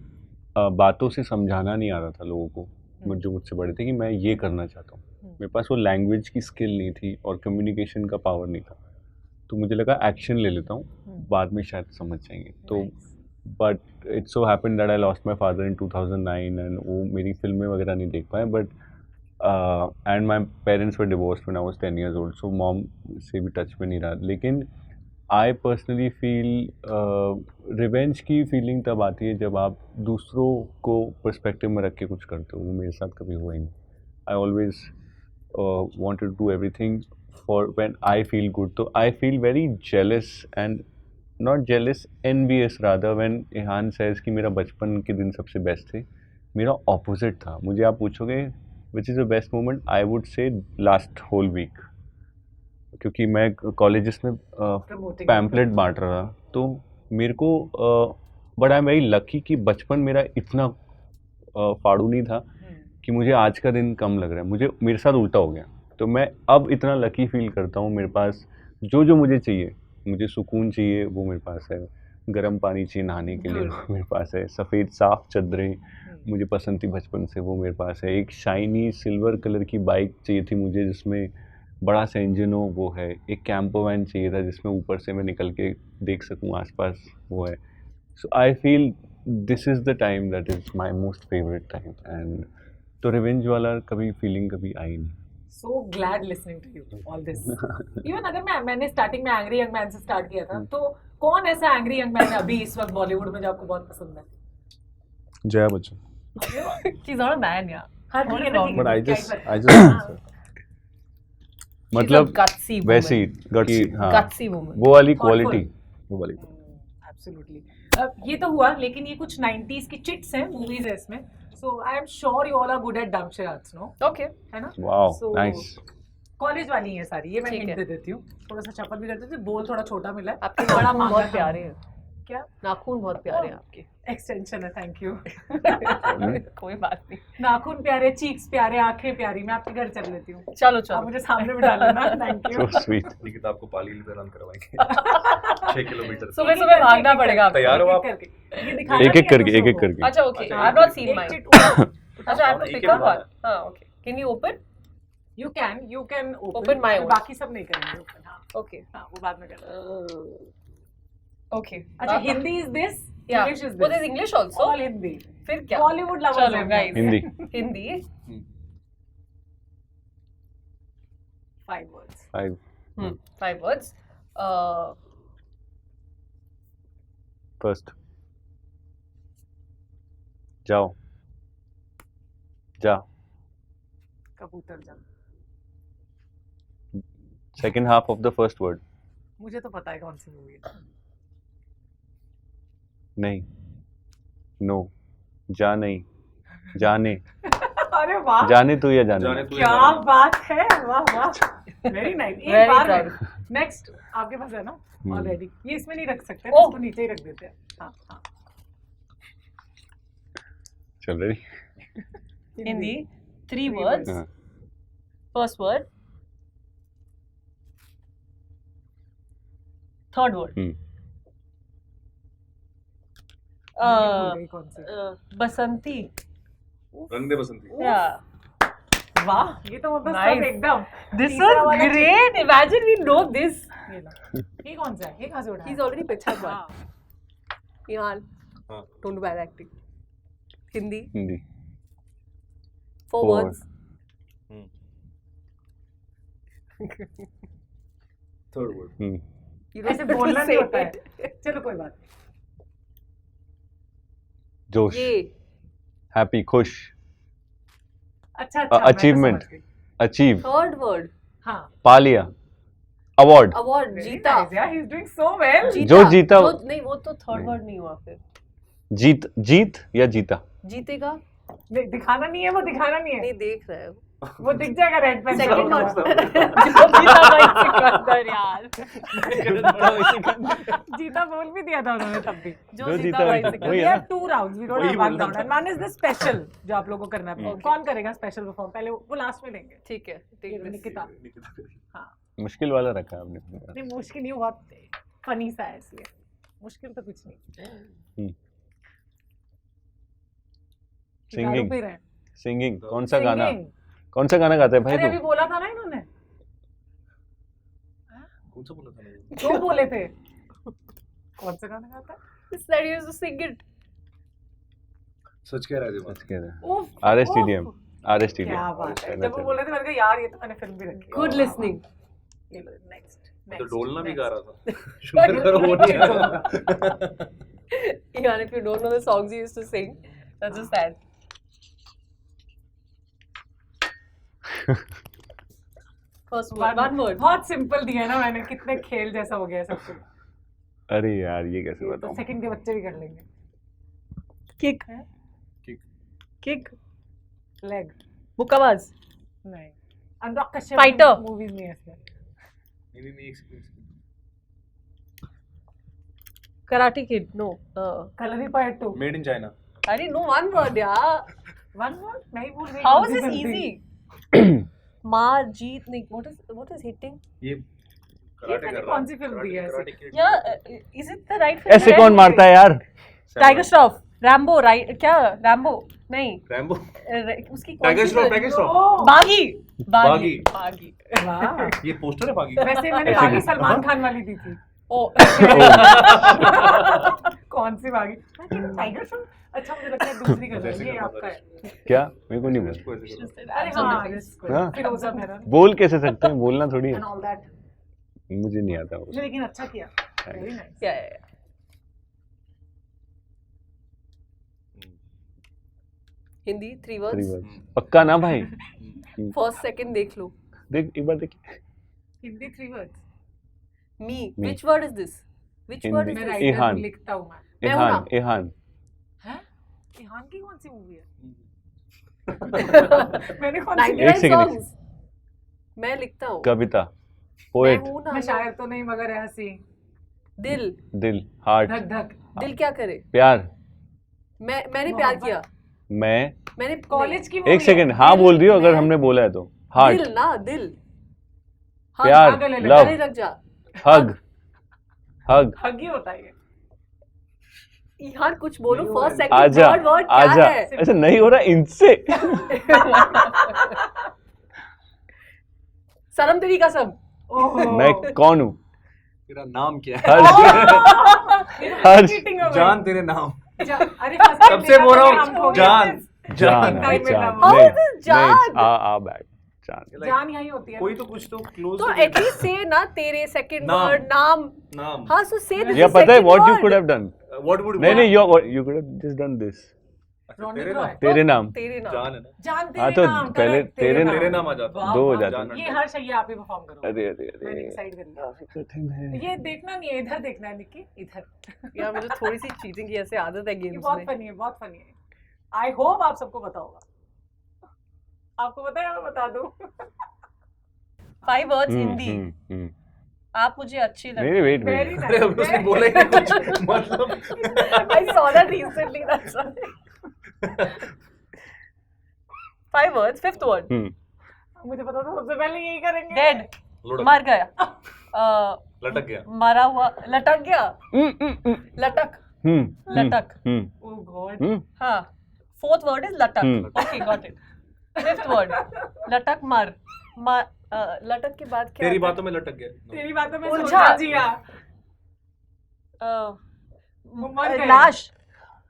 बातों से समझाना नहीं आ रहा था लोगों को जो मुझसे बड़े थे कि मैं ये करना चाहता हूँ. मेरे पास वो लैंग्वेज की स्किल नहीं थी और कम्युनिकेशन का पावर नहीं था. तो मुझे लगा एक्शन ले लेता हूँ, बाद में शायद समझ जाएंगे. तो but it so happened that I lost my father in 2009 and वो मेरी फिल्में वगैरह नहीं देख पाए. But and my parents were divorced when I was 10 years old, so mom से भी टच में नहीं रहा. लेकिन आई पर्सनली फील रिवेंज की फीलिंग तब आती है जब आप दूसरों को पर्सपेक्टिव में रख के कुछ करते हो. वो मेरे साथ कभी हुआ ही नहीं. I always wanted to do everything for when I feel good. So I feel very jealous and not jealous, envious rather when Ihan says कि मेरा बचपन के दिन सबसे बेस्ट थे. मेरा opposite था. मुझे आप पूछोगे which is the best moment, I would say last whole week. क्योंकि मैं कॉलेजेस में पैम्पलेट बांट रहा था तो मेरे को but I am very lucky कि बचपन मेरा इतना फाड़ू नहीं था कि मुझे आज का दिन कम लग रहा है. मुझे मेरे साथ उल्टा हो गया. तो मैं अब इतना लकी फील करता हूँ. मेरे पास जो मुझे चाहिए, मुझे सुकून चाहिए वो मेरे पास है. गर्म पानी चाहिए नहाने के लिए वो मेरे पास है. सफ़ेद साफ़ चादरें मुझे पसंद थी बचपन से, वो मेरे पास है. एक शाइनी सिल्वर कलर की बाइक चाहिए थी मुझे जिसमें बड़ा सा इंजन हो, वो है. एक कैंपर वैन चाहिए था जिसमें ऊपर से मैं निकल के देख सकूँ आसपास, वो है. So I feel this is the time that is my most favourite time. And तो रिवेंज वाला कभी फीलिंग कभी आई नहीं. So glad listening to you all this. Even अगर मैंने स्टार्टिंग में एंग्री यंग मैन से स्टार्ट किया था, तो कौन ऐसा एंग्री यंग मैन है अभी इस वक्त बॉलीवुड में जो आपको बहुत पसंद है? Jaya Bachchan. She's not a man, yeah. हाँ ठीक है ना, ठीक है. But I क्या just ही फर्क. मतलब gutsy woman. वैसे ही gutsy, हाँ, Gutsy woman. वो वाली Thoughtful. क्वालिटी. वो वाली. Absolutely. ये तो हुआ, लेकिन ये कुछ 90s की चिट्स हैं, मूवीज है इसमें. So I am sure you all are good at dumb arts, no? Okay. है ना? Wow, So, nice. कॉलेज वाली है सारी. ये मैं ठीक हिंट है. दे देती हूँ. थोड़ा सा चपल भी करते थे. बोल थोड़ा छोटा मिला है. आपके बड़ा नाखून महंगा बहुत था. प्यारे हैं. क्या? नाखून बहुत प्यारे हैं आपके. एक्सटेंशन है. Thank you. कोई बात नहीं. नाखून प्यारे, चीक्स प्यारे, आंखें प्यारी. मैं आपके घर चल लेती हूँ. चलो आप चलो. मुझे सामने बिठा लेना. Thank you. So sweet. Nikita आपको पाली पे रन करवाएंगे 6 किलोमीटर. सुबह सुबह भागना पड़ेगा आपको. तैयार हो आप? एक-एक करके. अच्छा okay. I have not seen mine. अच्छा I have to pick up one. हां okay. Can you open? You can Open my own. बाकी सब नहीं करेंगे open. हाँ. ओके. हाँ, वो बाद में करेंगे. ओके. अच्छा, Hindi is this, Yeah. English is What this. is English also? All Hindi. फिर क्या? Bollywood lovers चलो हो guys. गए. Hindi. Hindi. 5 words. 5. 5 words. First. जाओ. जा. कबूतर जंग. Second half of the first word. मुझे तो पता है कौन सी मूवी है. नहीं. नो. जा नहीं. जाने. अरे वाह. जाने तू या जाने. क्या बात है. वाह वाह. Very nice. एक Very बार nice. नेक्स्ट आपके पास है ना ऑलरेडी. ये इसमें नहीं रख सकते, ओह. इसको नीचे ही रख देते हैं. हाँ हाँ. चल रही. हिंदी. 3 Three words. हाँ. First word. Third word. मैं भूल गई कौन सी. बसंती. रंग दे बसंती. Yeah. वाह, ये तो मतलब सब Nice. एकदम This तीसरा was वाला great. Imagine we know this. ये लो। ये कौन सा है? ये कहाँ से उठा? He's already picked up one. हाँ। Ihan, हाँ। don't do bad acting. Hindi, Hindi 4 Four. words. Third word You don't ऐसे have to बोलना say नहीं होता it. है। चलो कोई बात नहीं। जोश ये हैप्पी खुश अच्छा अच्छा, मैं तो achievement. समझ गई। Achieve third word. हाँ। पा लिया अवार्ड Award. Very जीता. nice, yeah, he's doing so well. जो जीता नहीं वो तो थर्ड नहीं। वर्ड नहीं हुआ फिर. जीत या जीता जीतेगा नहीं, दिखाना नहीं है, वो दिखाना नहीं है। नहीं देख रहा है. वो दिख जाएगा रेड पेन। Second word. जो जीता भाई सिकंदर यार. जीता बोल भी दिया था उन्होंने तब भी। जो जीता भाई वही सिकंदर. We है have 2 rounds. We don't वही have 1 बोलना round. था। And one is the special जो आप लोगों को करना है। कौन करेगा स्पेशल परफॉर्म? पहले वो लास्ट में लेंगे। ठीक है. take this. निकिता। हाँ। मुश्किल वाला रखा है आपने नहीं मुश्किल नहीं, बहुत फनी सा है इसलिए। मुश्किल तो कुछ नहीं। सिंगिंग दारू पी रहे हैं। सिंगिंग कौन सा गाना Singing। कौन सा गाना गाते हैं भाई अरे अभी तू बोला था ना इन्होंने। कौन सा बोला था मैंने? 2 बोले थे। कौन सा गाना गाता है? He said he used to sing it. सच कह रहा है दिमाग। सच कह रहे हैं उफ, आर उफ। स्टेडियम आर क्या स्टेडियम बात है। जब वो बोले थे मैंने कहा यार ये तो मैंने फिल्म भी रखी है। Good listening. नेक्स्ट तो डोलना भी गा रहा था। शुक्र करो वो नहीं आ रहा। Yeah, if you don't know the songs he used to sing, that's just sad. First word, one word. बहुत सिंपल दिया ना मैंने, कितने खेल जैसा हो गया है सब कुछ। अरे यार ये कैसे तो बताऊं सेकंड के बच्चे भी कर लेंगे। Kick. Kick. Kick. Leg Mukkabaaz. नहीं। अनुराग कश्यप Fighter. मूवीज नहीं है इसमें। नहीं एक second. Karate Kid. No. Kalari part 2। Made in China. I didn't know one word, yeah. One word नहीं बोल रही। How कौन is सी this फिल्म थी? easy? मार जीत नहीं. What is hitting? ये ये कराटे मैंने कर रहा कौन सी फिल्म दी है ऐसे? Karate kid. Yeah, is it the right film? ऐसे कौन मारता है यार टाइगर श्रॉफ. रैम्बो. राइट क्या? रैम्बो नहीं. रैम्बो। उसकी कौन टाइगर सी श्रॉफ film? टाइगर श्रॉफ। ओह, बागी. बागी। बागी. वाह। ये पोस्टर है बागी। वैसे मैंने ऐसे बागी भी। सलमान खान वाली दी थी। ओ. कौन सी बागी? टाइगर श्रॉफ। अच्छा मुझे लगता है दूसरी कर रही है, ये आपका है। क्या मेरे को नहीं बोल इसको ऐसे करो। अरे हाँ, इसको। हाँ। फिरोजा मेहरा बोल कैसे सकते हैं बोलना थोड़ी है and all that। मुझे नहीं आता वो लेकिन अच्छा किया। Very nice। Yeah. Hindi 3 3 words. Words पक्का ना भाई First second देख लो. देख एक बार देख Hindi 3 words. Me. Me. Which word is this? Which word is मैं हिंदी। this? राइटर इहान। लिखता हूँ मैं। मैं हूँ इहान इहान हैं? इहान की कौन सी मूवी है? मैंने कौन सी? 99 second, songs. मैं लिखता हूँ. कविता मैं पोएट हूँ ना. मैं शायर तो नहीं मगर है हंसी। दिल. दिल हार्ट धक धक। दिल क्या करे? प्यार मैंने प्यार मोहब्बत। किया. मैं मैंने कॉलेज की एक movie है। सेकंड हाँ बोल दियो अगर मैं- हमने बोला है तो हार्ट दिल ना दिल. हग. प्यार आगे ले ले, लव गले लग जा. हग हग हग ही होता है ये। यार कुछ बोलो. फर्स्ट सेकंड आजा थर्ड वर्ड क्या आजा है? ऐसा नहीं हो रहा इनसे सनम तेरी कसम. ओहो। मैं कौन हूँ तेरा नाम क्या है? हर्ष Cheating हो गई। जान तेरे नाम। अरे first time सबसे मेरा बोल रहा तो नाम खो हूँ गया। जान। जान Time में जान नाम। How नहीं is it जान? नहीं आ बैक जान जान यही होती है। कोई तो कुछ तो क्लोज तो एटलीस्ट से ना तेरे सेकंड नाम। वर्ड नाम. नाम। हाँ सो से दिस या पता है what you could have done what would नहीं नहीं you could have just done this Ronik तेरे रॉय। नाम। तेरे नाम तेरे नाम. जान है ना। जान हाँ, तेरे तो नाम। पहले correct, तेरे तेरे नाम आ जाता। वाह, दो हो वाह, जाते हैं। ये हर शय आप ही परफॉर्म करो। अरे अरे मैंने अरे डिसाइड कर लिया। काफी कठिन है ये देखना नहीं है, इधर देखना है निक्की, इधर। यार मुझे थोड़ी सी चीटिंग की ऐसे आदत है ये गेम्स बहुत में. फनी है, बहुत फनी है। आई होप आप सबको पता होगा। आपको पता है मैं बता दूं? 5 words हिंदी. हम्म। आप मुझे अच्छी नहीं लगे. वेट Very वेट अरे अब उसने nice। बोला ही नहीं कुछ मतलब। I saw that recently. That's why. 5 words. 5th word. मुझे पता था सबसे पहले यही करेंगे। Dead. लुढ़क मर गया. लटक गया। मरा हुआ. लटक गया. लटक. लटक. Oh God। हाँ. 4th word is लटक. Okay, got it. Fifth word. लटक मर. लटक के बाद क्या? तेरी आता है? बातों में लटक गया. तेरी बातों में उलझा. सोचा जिया. मर गए. लाश.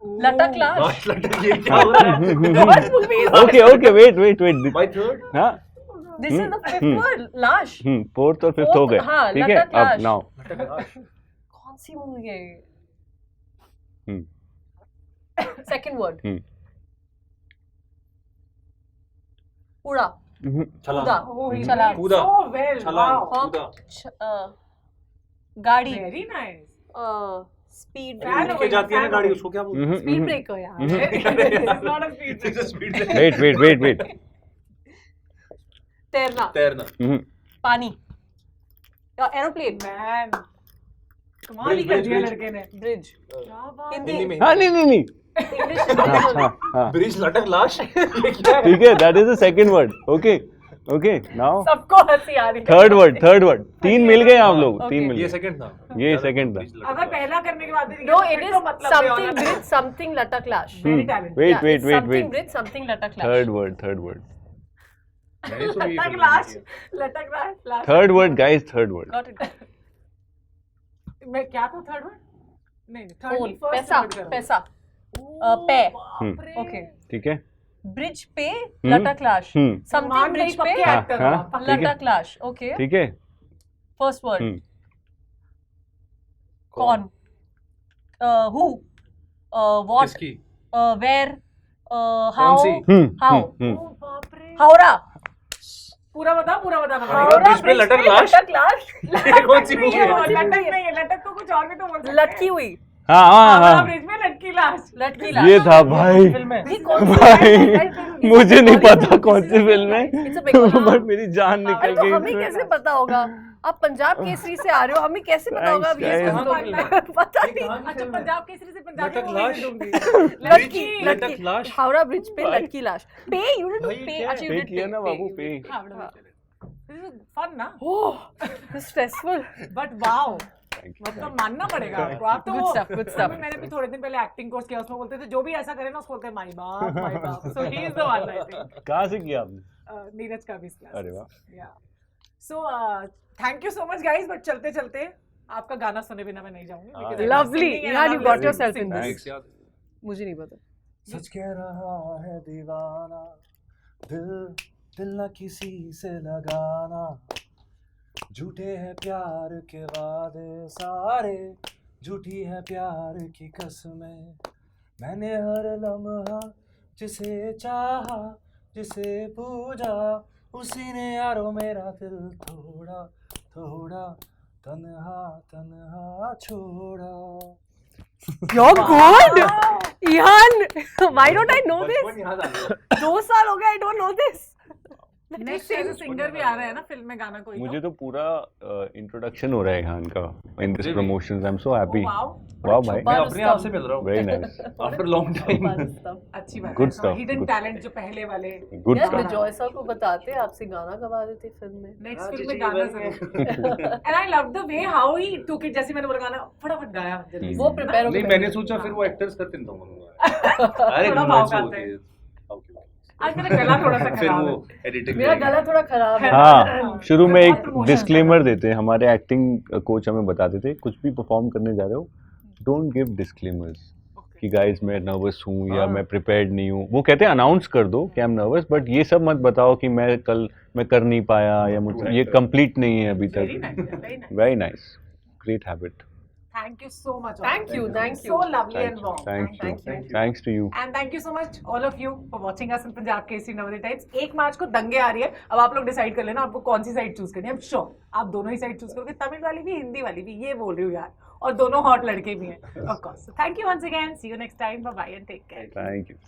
लटक लाश. लाश लटक ये क्या हो रहा है? What movie is Okay, okay, wait. My third. हाँ This is the fifth word. लाश. फोर्थ और फिफ्थ हो गए. हाँ, ठीक है लटक अब लाश. नाउ. लटक लाश. कौन सी मूवी है? हम्म. Second word. हम्म. उड़ा. छलांग. कूदा. Oh, he चला. did कूदा. so well. छलांग. Wow. कूदा. गाड़ी. Very nice. स्पीड. Fan हो नीचे गई, जाती है ना fan गाड़ी हो उसको क्या बोलते हैं? स्पीड ब्रेकर यार. It's not a speed It's a speed break. Wait. तैरना. तैरना. पानी. एरोप्लेन. Man. कमाल ही कर दिया लड़के ने. ब्रिज. क्या बात हिंदी है. में. हाँ नहीं इंग्लिश. हाँ ब्रिज लटक लाश. ये क्या है? ठीक है that is the second word. Okay now सबको हंसी आ रही है. third word. तीन मिल गए आप लोग. Okay. तीन मिल ये गए. सेकंड था. ये second था. ब्रिज लटक अगर लाश. पहला करने के बाद भी No, फिर it तो is मतलब something भी होना bridge, something लटक लाश. Very talented. Wait. Something bridge, something लटक लाश. Third word. मैंने तो ये लटक फिल्म लाश. देखी है. लटक लाश. Third word guys. Third word. Got it. मैं क्या था थर्ड वर्ड? नहीं थर्ड फोन. नहीं फर्स्ट. पैसा. पे. ओके. ठीक है. ब्रिज पे लटक लाश. Something bridge पे हाँ, हाँ. ठीक है. लटक लाश. Okay. ठीक है. First word. कौन? कौन? Who? What? किसकी? Where? कौन How? सी? How? बाप रे. हावड़ा. पूरा बताना हावड़ा पड़ेगा. ब्रिज पे लटक लाश. लटक लाश. ये कौन सी मूवी है? लटक नहीं है. लटक को कुछ और भी तो बोल सकते हैं. लटकी हुई. हाँ. ब्रिज में लटकी लाश. लटकी लाश. ये था भाई. ये कौन सी भाई फिल्म? मुझे नहीं पता कौन सी फिल्म है. It's a big one. But मेरी जान अरे निकल तो गई. हमें कैसे पता होगा? आप पंजाब केसरी से आ रहे हो, हमें कैसे पता होगा? अब ये Thanks, सब guys. लोग पता नहीं. अच्छा पंजाब केसरी से पंजाबी लटक मूवी लाश. दूंगी. लटकी. लटक लाश. हावड़ा ब्रिज पे लटकी लाश. पे you did भाई, पे. क्या अच्छा you पे did किया ना बाबू पे. फन ना. Stressful. But wow. Thank you. मतलब मानना पड़ेगा आपको. आप तो Good stuff, good stuff. अभी मैंने भी थोड़े दिन पहले एक्टिंग कोर्स किया. उसमें बोलते थे जो भी ऐसा करे ना उसको बोलते हैं माई बाप. So he is the one I think. कहाँ से किया आपने? नीरज का भी क्लास. अरे वाह. या so thank you so much guys. But चलते चलते आपका गाना सुने बिना मैं नहीं जाऊंगी. because I'm Lovely. singing and Yeah, I'm you got listening yourself to in sing this. this. Thanks, याद. मुझे नहीं पता. सच कह रहा है दीवाना, दिल न किसी से लगाना, झूठे हैं प्यार के वादे सारे, झूठी है प्यार की कसमें, मैंने हर लम्हा जिसे चाहा, जिसे पूजा, उसी ने यारो मेरा दिल थोड़ा थोड़ा तन्हा छोड़ा. You're good. Ihan, why don't I know this? बचपन याद आ गया. 2 साल हो गए. I don't know this. Next as singer भी आ रहा है ना फिल्म में गाना कोई. मुझे तो पूरा इंट्रोडक्शन हो रहा है खान का in this promotions. I am so happy. Wow. वाह भाई. मैं अपने आप से मिल रहा हूँ. Very nice. After long time. अच्छी बात Good है. stuff, hidden good. टैलेंट जो पहले वाले. गुड यार स्टफ. विजय सर को बताते आपसे गाना गवा देते फिल्म में. नेक्स्ट हाँ, फिल्म जी, में गाना जी, जरूर. And I love the way how he took it. जैसे मैंने बोला गाना फटाफट गाया जल्दी. वो प्रिपेयर नहीं मैंने सोचा फिर वो एक्टर्स करते नहीं तो अरे थोड़ा भाव खाते हैं. आज मेरा गला थोड़ा सा फिर खराब वो है. एडिटिंग मेरा गला थोड़ा खराब है. हाँ शुरू में एक promotion डिस्क्लेमर देते हैं. हमारे एक्टिंग कोच हमें बताते थे कुछ भी परफॉर्म करने जा रहे हो डोंट गिव डिस्क्लेमर्स कि गाइस मैं नर्वस हूँ या मैं प्रिपेयर्ड नहीं हूँ. वो कहते हैं अनाउंस कर दो कि आई एम नर्वस, बट ये सब मत बताओ कि मैं कर नहीं पाया या मुझे ये कंप्लीट नहीं है अभी Very तक. nice, very nice. Very nice. Great habit. Thank you so much. Thank you, thank you. So lovely and warm. Thank you. Thank you. Thanks to you. And thank you so much all of you for watching us in Punjab Kesari Navode Times. 1 मार्च को दंगे आ रही है. अब आप लोग डिसाइड कर लेना आपको कौन सी साइड चूज करनी है. I'm sure आप दोनों ही साइड चूज करोगे. तमिल वाली भी हिंदी वाली भी. ये बोल रही हूँ यार. और दोनों हॉट लड़के भी हैं. Of course. So thank you once again. See you next time. Bye bye and take care. Thank you.